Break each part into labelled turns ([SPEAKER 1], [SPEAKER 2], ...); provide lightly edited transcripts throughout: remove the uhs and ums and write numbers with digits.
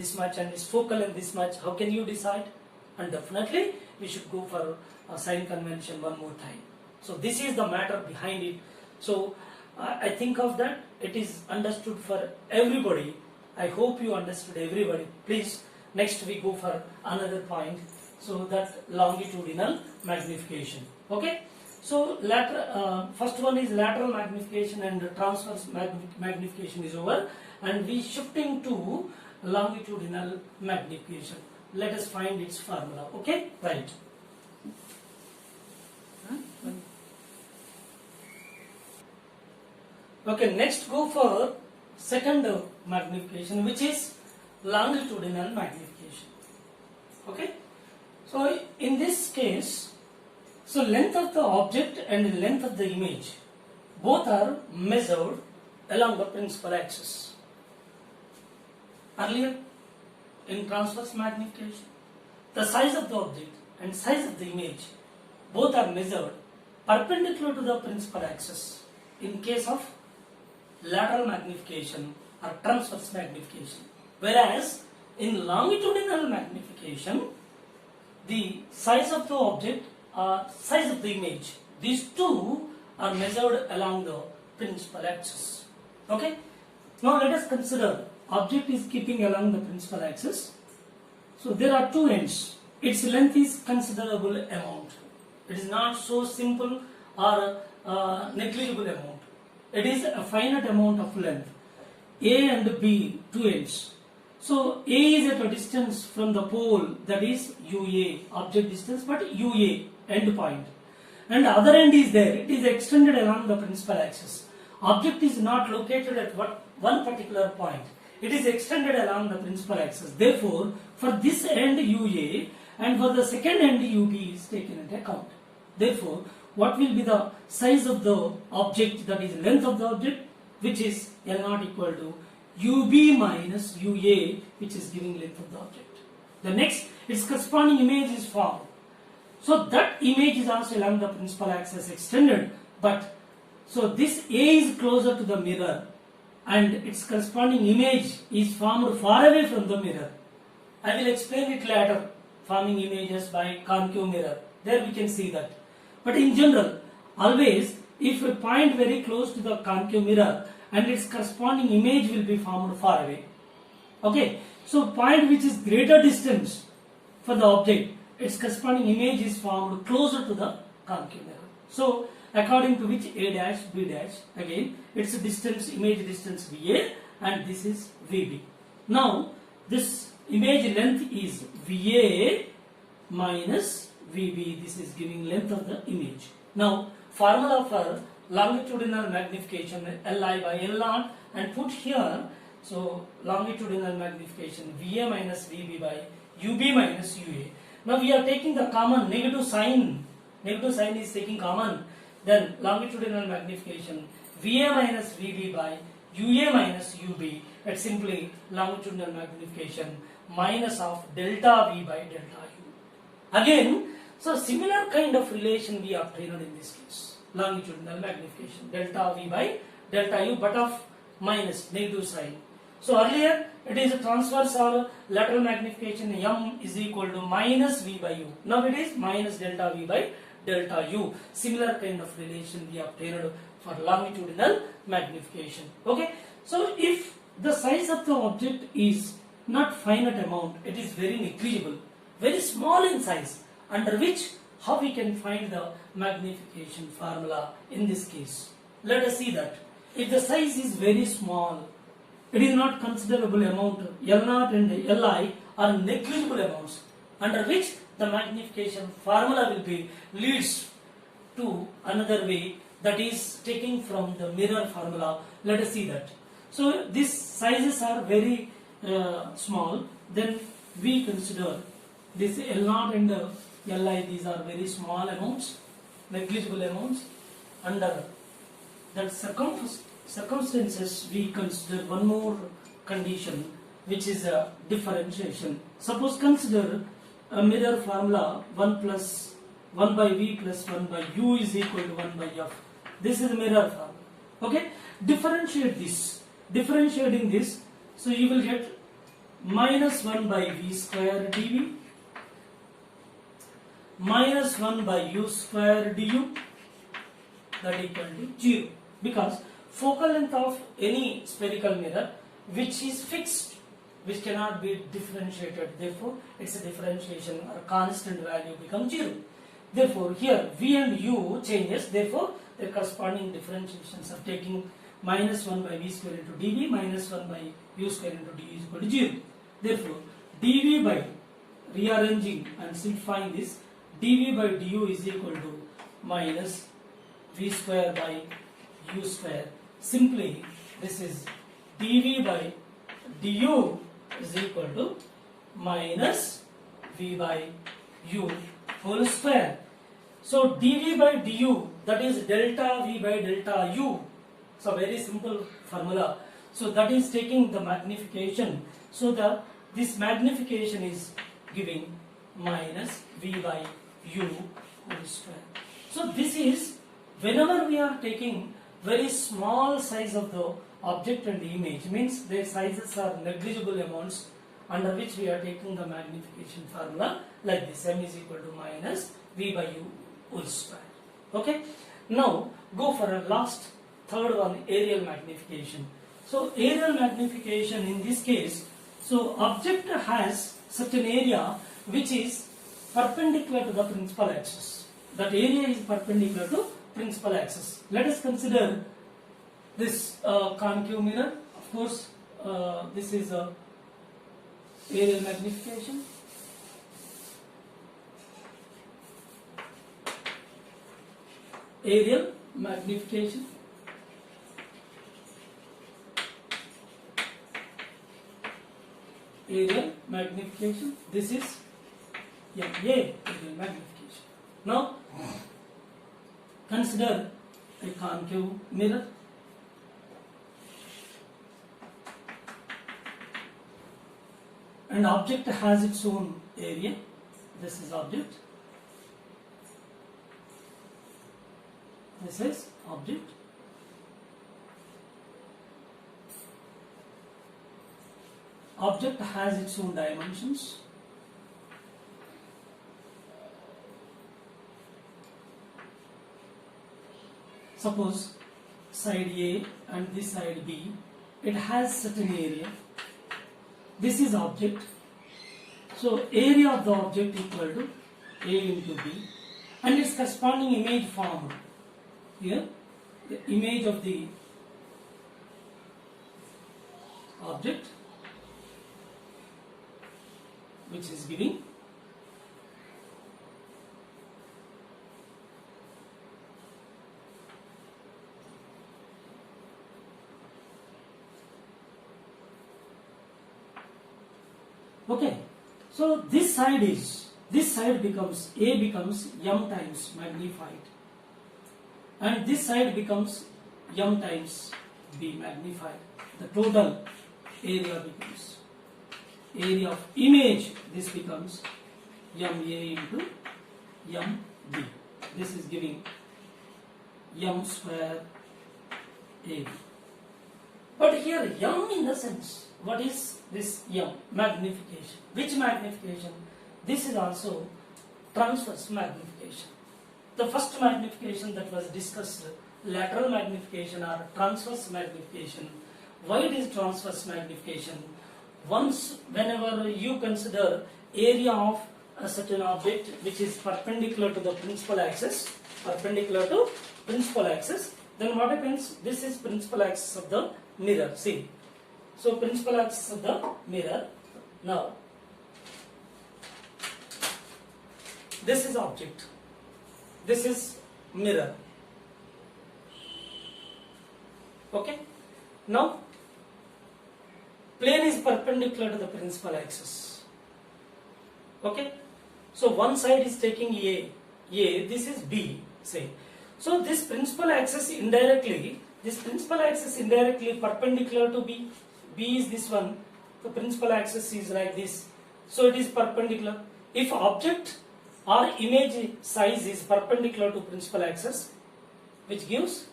[SPEAKER 1] this much and is focal in this much, how can you decide? And definitely we should go for a sign convention one more time. So this is the matter behind it. So I think of that it is understood for everybody. I hope you understood everybody. Please, next we go for another point. So that longitudinal magnification. Okay. So first one is lateral magnification and transverse magnification is over, and we shifting to longitudinal magnification. Let us find its formula. Okay, right. Okay, next go for second magnification, which is longitudinal magnification. Okay, so in this case, so length of the object and length of the image both are measured along the principal axis. Earlier in transverse magnification, the size of the object and size of the image both are measured perpendicular to the principal axis in case of lateral magnification or transverse magnification. Whereas in longitudinal magnification, the size of the object or size of the image, these two are measured along the principal axis. Okay. Now let us consider object is keeping along the principal axis. So there are two ends. Its length is considerable amount. It is not so simple or negligible amount. It is a finite amount of length. A and B, two ends. So A is at a distance from the pole, that is UA, object distance, but UA, end point. And the other end is there. It is extended along the principal axis. Object is not located at one particular point. It is extended along the principal axis. Therefore, for this end UA and for the second end UB is taken into account. Therefore, what will be the size of the object, that is length of the object, which is L0 equal to UB minus UA, which is giving length of the object. The next, its corresponding image is formed. So that image is also along the principal axis extended, but so this A is closer to the mirror and its corresponding image is formed far away from the mirror. I will explain it later, forming images by concave mirror. There we can see that. But in general, always if a point very close to the concave mirror and its corresponding image will be formed far away. Okay, so point which is greater distance for the object, its corresponding image is formed closer to the concave mirror. So according to which A dash, B dash, again its distance, image distance VA and this is VB. Now this image length is VA minus VB, this is giving length of the image. Now formula for longitudinal magnification Li by L0 and put here, so longitudinal magnification VA minus VB by UB minus UA. Now we are taking the common negative sign is taking common, then longitudinal magnification VA minus VB by UA minus UB, it's simply longitudinal magnification minus of delta V by delta U. Again, so similar kind of relation we obtained in this case, longitudinal magnification delta V by delta U, but of minus, negative sign. So earlier it is a transverse or lateral magnification, M is equal to minus V by U. Now it is minus delta V by delta U. Similar kind of relation we obtained for longitudinal magnification. Okay. So if the size of the object is not finite amount, it is very negligible, very small in size, under which how we can find the magnification formula in this case. Let us see that. If the size is very small, it is not considerable amount, L0 and Li are negligible amounts, under which the magnification formula will be leads to another way, that is taking from the mirror formula. Let us see that. So these sizes are very small, then we consider this L0 and Li, these are very small amounts, negligible amounts. Under that circumstances we consider one more condition, which is a differentiation. Suppose consider a mirror formula 1 by V plus 1 by U is equal to 1 by F. This is mirror formula. Okay, differentiate this. Differentiating this, so you will get minus 1 by v square dv minus 1 by u square du, that equal to 0, because focal length of any spherical mirror which is fixed, which cannot be differentiated, therefore its differentiation or constant value becomes 0. Therefore here v and u changes, therefore their corresponding differentiations are taking minus 1 by v square into dv minus 1 by u square into du is equal to 0. Therefore dv by rearranging and simplifying this, dv by du is equal to minus v square by u square. Simply this is dv by du is equal to minus v by u whole square. So dv by du, that is delta v by delta u. So very simple formula. So that is taking the magnification. So this magnification is giving minus v by u whole square. So this is whenever we are taking very small size of the object and the image, means their sizes are negligible amounts, under which we are taking the magnification formula like this, m is equal to minus v by u whole square. Okay. Now go for a last third one, aerial magnification. So aerial magnification in this case, so object has certain area which is perpendicular to the principal axis. That area is perpendicular to principal axis. Let us consider this concave mirror. Of course, this is a aerial magnification. Aerial magnification. Aerial magnification. This is aerial magnification. Now consider a concave mirror. And object has its own area. This is object. This is object. Object has its own dimensions. Suppose side A and this side B, it has certain area. This is object. So area of the object equal to A into B, and its corresponding image formed here, the image of the object, which is giving okay. So this side becomes A becomes m times magnified, and this side becomes m times B magnified. The total area becomes area of image. This becomes ma into mb. This is giving m square ab. But here m in the sense, what is this m? Magnification. Which magnification? This is also transverse magnification. The first magnification that was discussed, lateral magnification or transverse magnification. Why it is transverse magnification? Whenever you consider area of a certain object which is perpendicular to the principal axis, then what happens? This is principal axis of the mirror. See, so principal axis of the mirror. Now, this is object. This is mirror. Okay. Now, plane is perpendicular to the principal axis. Okay. So one side is taking A, this is B, say. So this principal axis indirectly perpendicular to B. B is this one. The principal axis is like this. So it is perpendicular. If object or image size is perpendicular to principal axis, which gives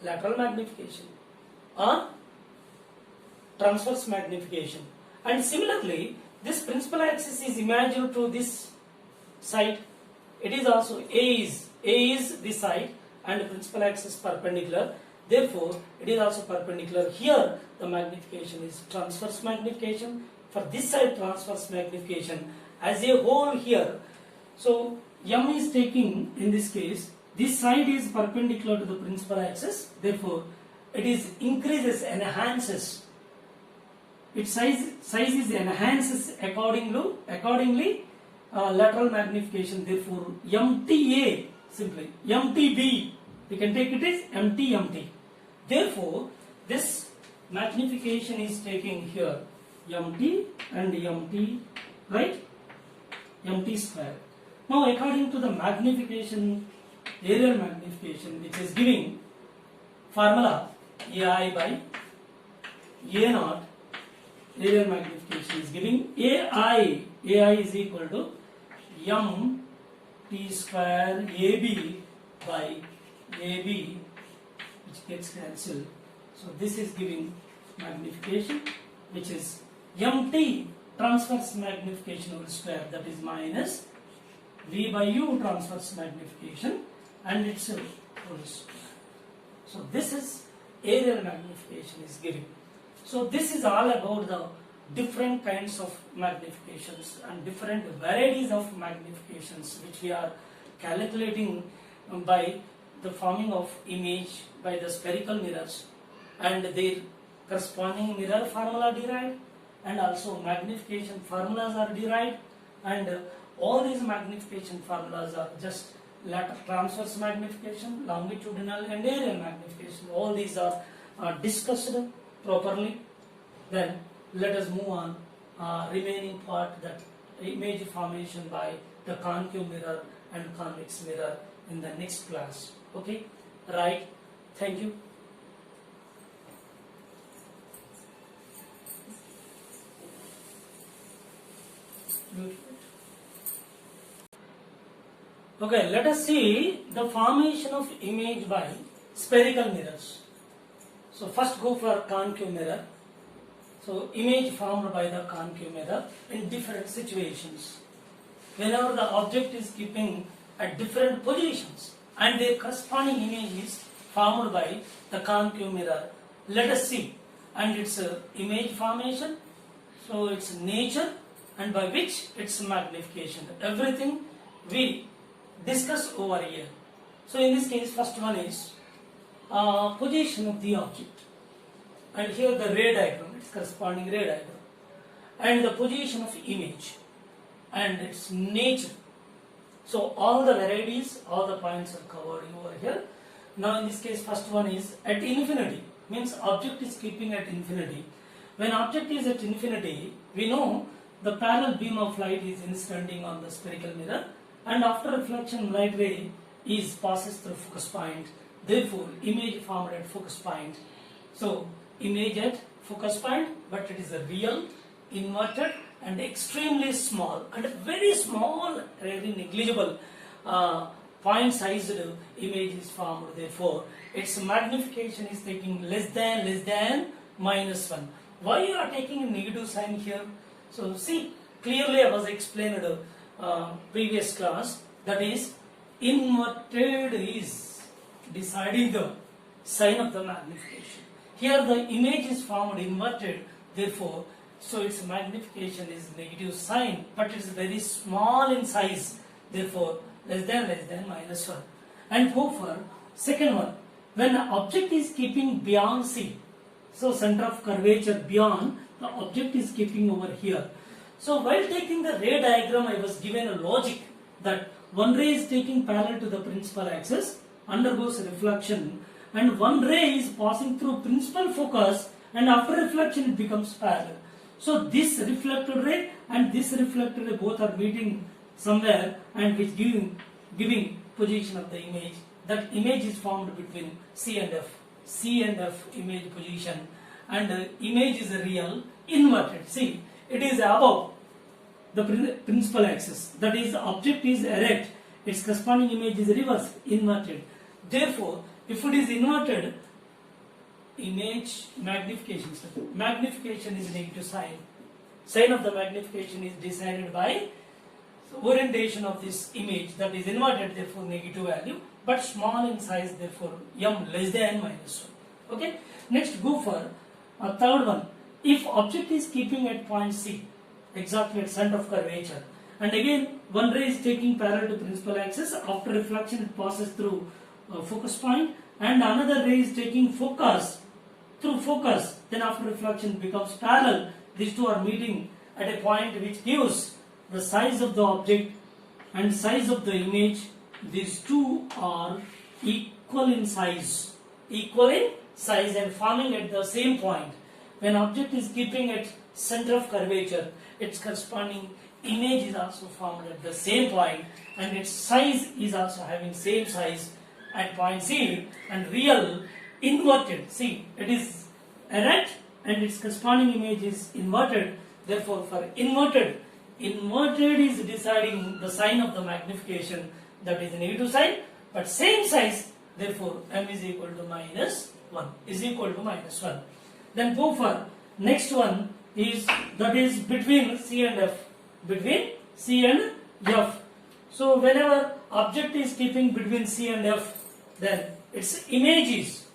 [SPEAKER 1] lateral magnification or transverse magnification. And similarly, this principal axis is imagined to this side. It is also A is this side and principal axis perpendicular. Therefore, it is also perpendicular. Here, the magnification is transverse magnification. For this side, transverse magnification as a whole here. So, M is taking, in this case, this side is perpendicular to the principal axis. Therefore, it is increases, enhances. Its size is enhances accordingly lateral magnification. Therefore, MTA simply MTB. We can take it as MT. Therefore, this magnification is taking here MT and MT, right? MT square. Now, according to the magnification, aerial magnification, which is giving formula AI by A naught, aerial magnification is giving AI is equal to M T square AB by AB, which gets cancelled. So this is giving magnification, which is MT transverse magnification whole square, that is minus V by U transverse magnification and its whole square. So this is aerial magnification is giving. So this is all about the different kinds of magnifications and different varieties of magnifications which we are calculating by the forming of image by the spherical mirrors and their corresponding mirror formula derived, and also magnification formulas are derived, and all these magnification formulas are just lateral transverse magnification, longitudinal and aerial magnification. All these are discussed properly. Then let us move on remaining part, that image formation by the concave mirror and convex mirror in the next class. Okay, right? Thank you. Okay, let us see the formation of image by spherical mirrors. So first go for concave mirror. So image formed by the concave mirror in different situations. Whenever the object is keeping at different positions and their corresponding image is formed by the concave mirror. Let us see, and its image formation, so its nature, and by which its magnification. Everything we discuss over here. So in this case, first one is position of the object, and here the ray diagram, its corresponding ray diagram, and the position of image and its nature. So all the varieties, all the points are covered over here. Now in this case, first one is at infinity, means object is keeping at infinity. When object is at infinity, we know the parallel beam of light is incident on the spherical mirror, and after reflection light ray is passes through focus point. Therefore, image formed at focus point. So image at focus point, but it is a real, inverted and extremely small and very small, very negligible point sized image is formed. Therefore, its magnification is taking less than -1. Why you are taking a negative sign here? So see, clearly I was explained previous class, that is inverted is deciding the sign of the magnification. Here the image is formed inverted, therefore, so its magnification is negative sign, but it is very small in size, therefore less than -1. And go for second one, when an object is keeping beyond C, so center of curvature beyond, the object is keeping over here. So while taking the ray diagram, I was given a logic that one ray is taking parallel to the principal axis, undergoes reflection, and one ray is passing through principal focus, and after reflection it becomes parallel. So this reflected ray and this reflected ray both are meeting somewhere, and which giving position of the image. That image is formed between C and F image position, and image is a real inverted. See, it is above the principal axis, that is, the object is erect, its corresponding image is reversed, inverted. Therefore, if it is inverted, image magnification is negative sign. sign of the magnification is decided by orientation of this image, that is inverted, therefore negative value, but small in size, therefore m less than minus 1. Okay. Next, go for a third one. If object is keeping at point C, exactly at center of curvature, and again one ray is taking parallel to principal axis, after reflection it passes through focus point, and another ray is taking focus through focus, then after reflection becomes parallel. These two are meeting at a point which gives the size of the object and size of the image. These two are equal in size and forming at the same point. When object is keeping at center of curvature, its corresponding image is also formed at the same point, and its size is also having same size at point C, and real inverted. See, it is erect and its corresponding image is inverted. Therefore, for inverted is deciding the sign of the magnification, that is negative sign, but same size. Therefore, m is equal to minus 1. Then go for next one is, that is between C and F. So whenever object is keeping between C and F, then its image is,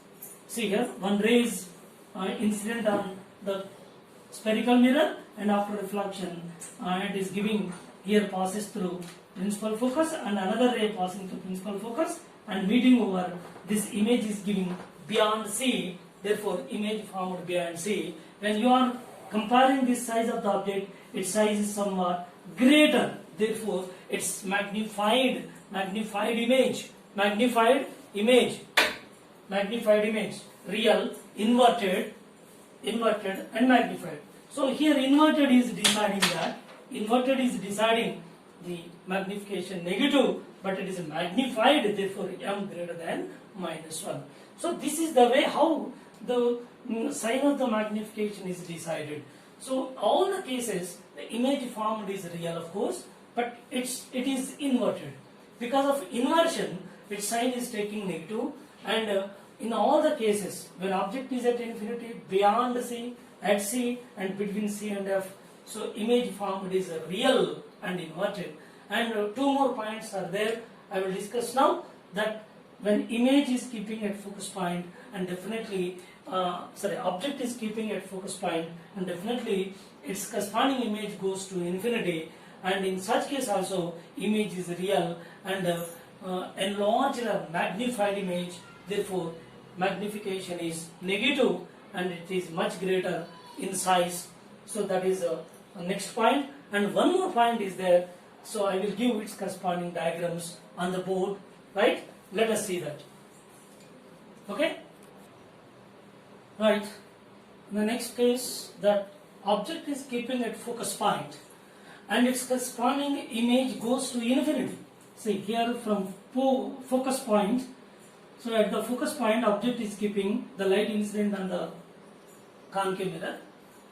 [SPEAKER 1] see here, one ray is incident on the spherical mirror, and after reflection it is giving, here passes through principal focus, and another ray passing through principal focus and meeting over. This image is giving beyond C, therefore image formed beyond C. When you are comparing this size of the object, its size is somewhat greater, therefore its magnified image, real, inverted and magnified. So here inverted is deciding the magnification negative, but it is magnified, therefore m greater than minus 1. So this is the way how the sign of the magnification is decided. So all the cases, the image formed is real, of course, but it is inverted. Because of inversion, its sign is taking negative, and in all the cases, when object is at infinity, beyond C, at C, and between C and F, so image formed is real and inverted. And two more points are there, I will discuss now. That when image is keeping at focus point, and definitely, object is keeping at focus point, and definitely its corresponding image goes to infinity, and in such case also image is real and enlarged or magnified image, therefore magnification is negative and it is much greater in size. So that is next point. And one more point is there, so I will give its corresponding diagrams on the board, right? Let us see that. Okay? Right. In the next case, that object is keeping at focus point and its corresponding image goes to infinity. See here from focus point, so at the focus point object is keeping the light incident on the concave mirror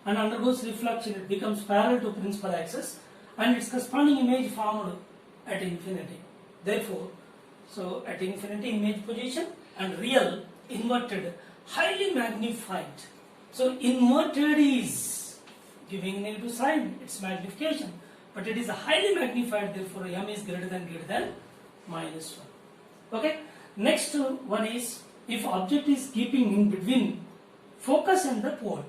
[SPEAKER 1] and undergoes reflection, it becomes parallel to principal axis and its corresponding image formed at infinity. Therefore, so at infinity image position and real, inverted, highly magnified. So inverted is giving negative sign, its magnification, but it is highly magnified, therefore m is greater than minus 1. Okay. Next one is, if object is keeping in between focus and the pole.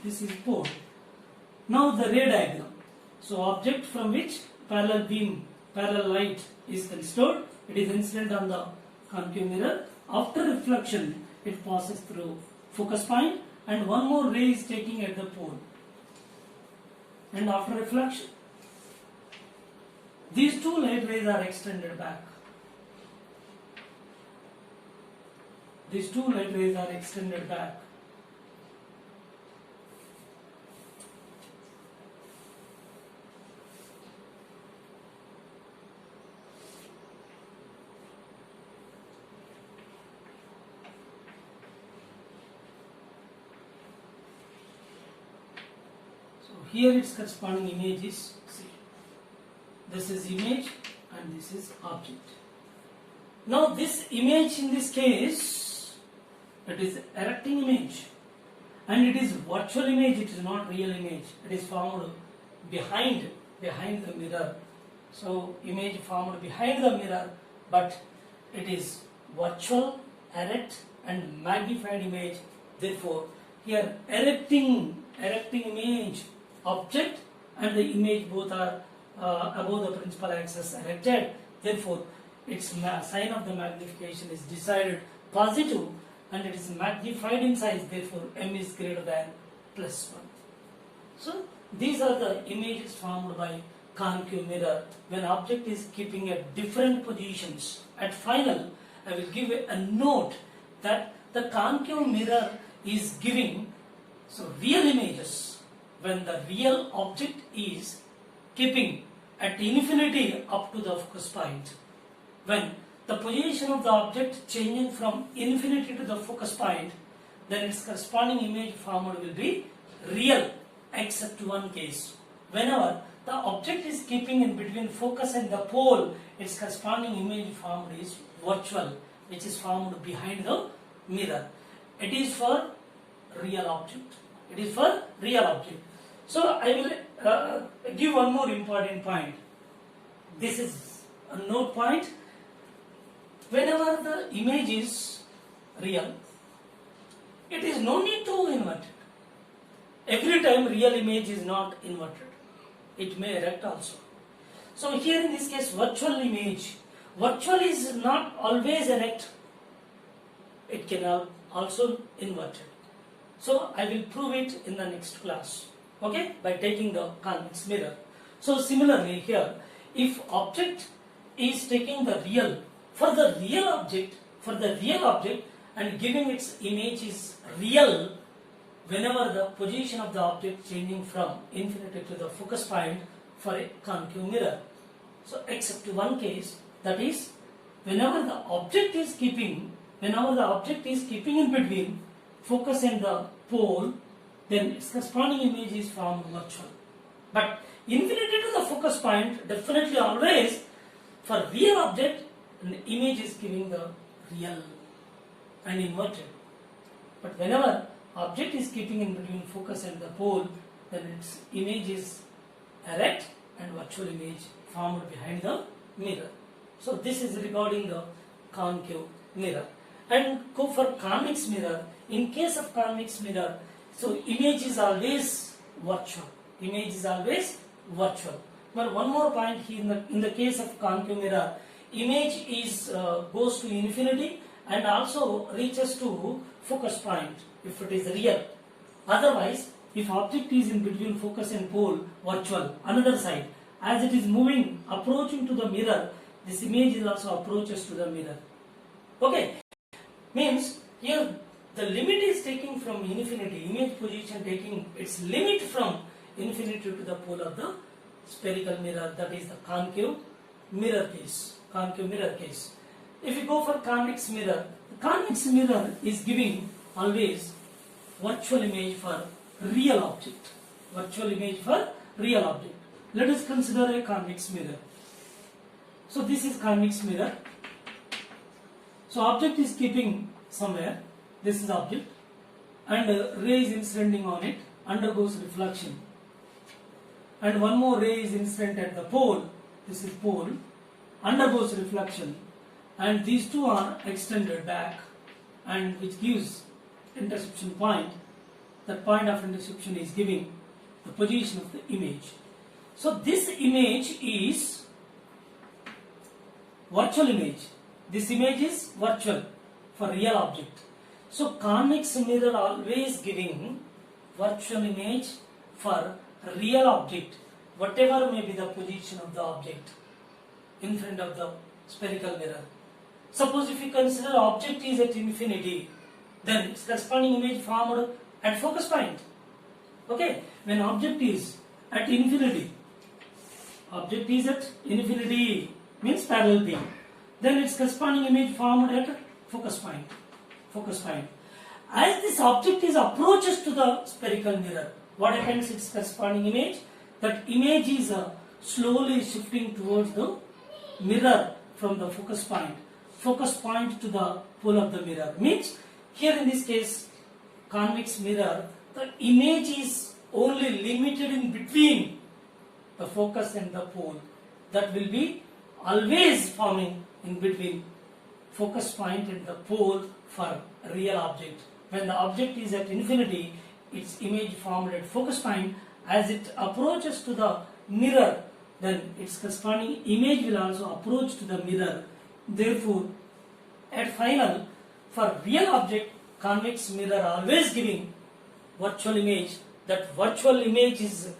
[SPEAKER 1] This is pole. Now the ray diagram. So object from which parallel light is considered. It is incident on the concave mirror. After reflection, it passes through focus point, and one more ray is taking at the pole. And after reflection, these two light rays are extended back. So here its corresponding image is, see, this is image and this is object. Now this image in this case, it is erecting image, and it is virtual image, it is not real image. It is formed behind the mirror. So image formed behind the mirror, but it is virtual, erect and magnified image. Therefore, here erecting image, object and the image both are above the principal axis erected. Therefore, its sign of the magnification is decided positive and it is magnified in size. Therefore, m is greater than +1. So, these are the images formed by concave mirror when object is keeping at different positions. At final, I will give a note that the concave mirror is giving real images when the real object is keeping at infinity up to the focus point. When the position of the object changing from infinity to the focus point, then its corresponding image formed will be real, except one case. Whenever the object is keeping in between focus and the pole, its corresponding image formed is virtual, which is formed behind the mirror. It is for real object. It is for real object. So I will give one more important point. This is a note point. Whenever the image is real, it is no need to invert it. Every time real image is not inverted. It may erect also. So here in this case, virtual image. Virtual is not always erect. It can also invert it. So I will prove it in the next class. Okay, by taking the convex mirror. So similarly here, if object is taking the real, for the real object and giving its image is real, whenever the position of the object changing from infinity to the focus point for a concave mirror. So except one case, that is whenever the object is keeping in between focus and the pole, then its corresponding image is formed virtual. But infinity to the focus point, definitely always for real object, the image is giving the real and inverted. But whenever object is keeping in between focus and the pole, then its image is erect and virtual image formed behind the mirror. So this is regarding the concave mirror. And go for convex mirror. In case of convex mirror, so image is always virtual. Image is always virtual. But one more point here, in the case of concave mirror, image is goes to infinity and also reaches to focus point if it is real. Otherwise, if object is in between focus and pole, virtual. Another side, as it is moving, approaching to the mirror, this image is also approaches to the mirror. Okay, means here the limit is taking from infinity, image position taking its limit from infinity to the pole of the spherical mirror, that is the concave mirror case. Concave mirror case. If you go for convex mirror, the convex mirror is giving always virtual image for real object. Virtual image for real object. Let us consider a convex mirror. So this is convex mirror. So object is keeping somewhere. This is object, and ray is incident on it, undergoes reflection. And one more ray is incident at the pole. This is pole, undergoes reflection, and these two are extended back, and which gives interception point. That point of interception is giving the position of the image. So this image is virtual image. This image is virtual for real object. So convex mirror always giving virtual image for real object, whatever may be the position of the object in front of the spherical mirror. Suppose if you consider object is at infinity, then its corresponding image formed at focus point. Okay, when object is at infinity, means parallel beam, then its corresponding image formed at focus point. As this object is approaches to the spherical mirror, what happens? Its corresponding image, that image is slowly shifting towards the mirror from the focus point to the pole of the mirror. Means here in this case, convex mirror, the image is only limited in between the focus and the pole. That will be always forming in between focus point and the pole for real object. When the object is at infinity, its image formed at focus point. As it approaches to the mirror, then its corresponding image will also approach to the mirror. Therefore, at final, for real object, convex mirror always giving virtual image. That virtual image is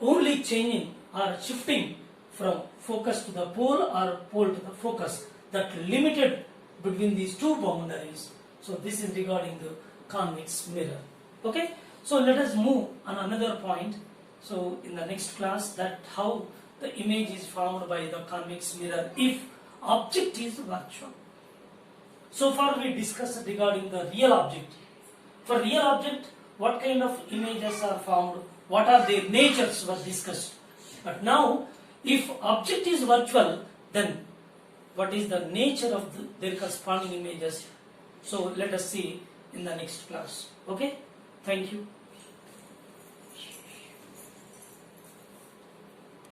[SPEAKER 1] only changing or shifting from focus to the pole or pole to the focus. That limited between these two boundaries. So this is regarding the convex mirror. Okay. So let us move on another point. So in the next class, that how the image is formed by the convex mirror if object is virtual. So far we discussed regarding the real object. For real object, what kind of images are formed, what are their natures were discussed. But now, if object is virtual, then what is the nature of their corresponding images? So let us see in the next class. Okay? Thank you.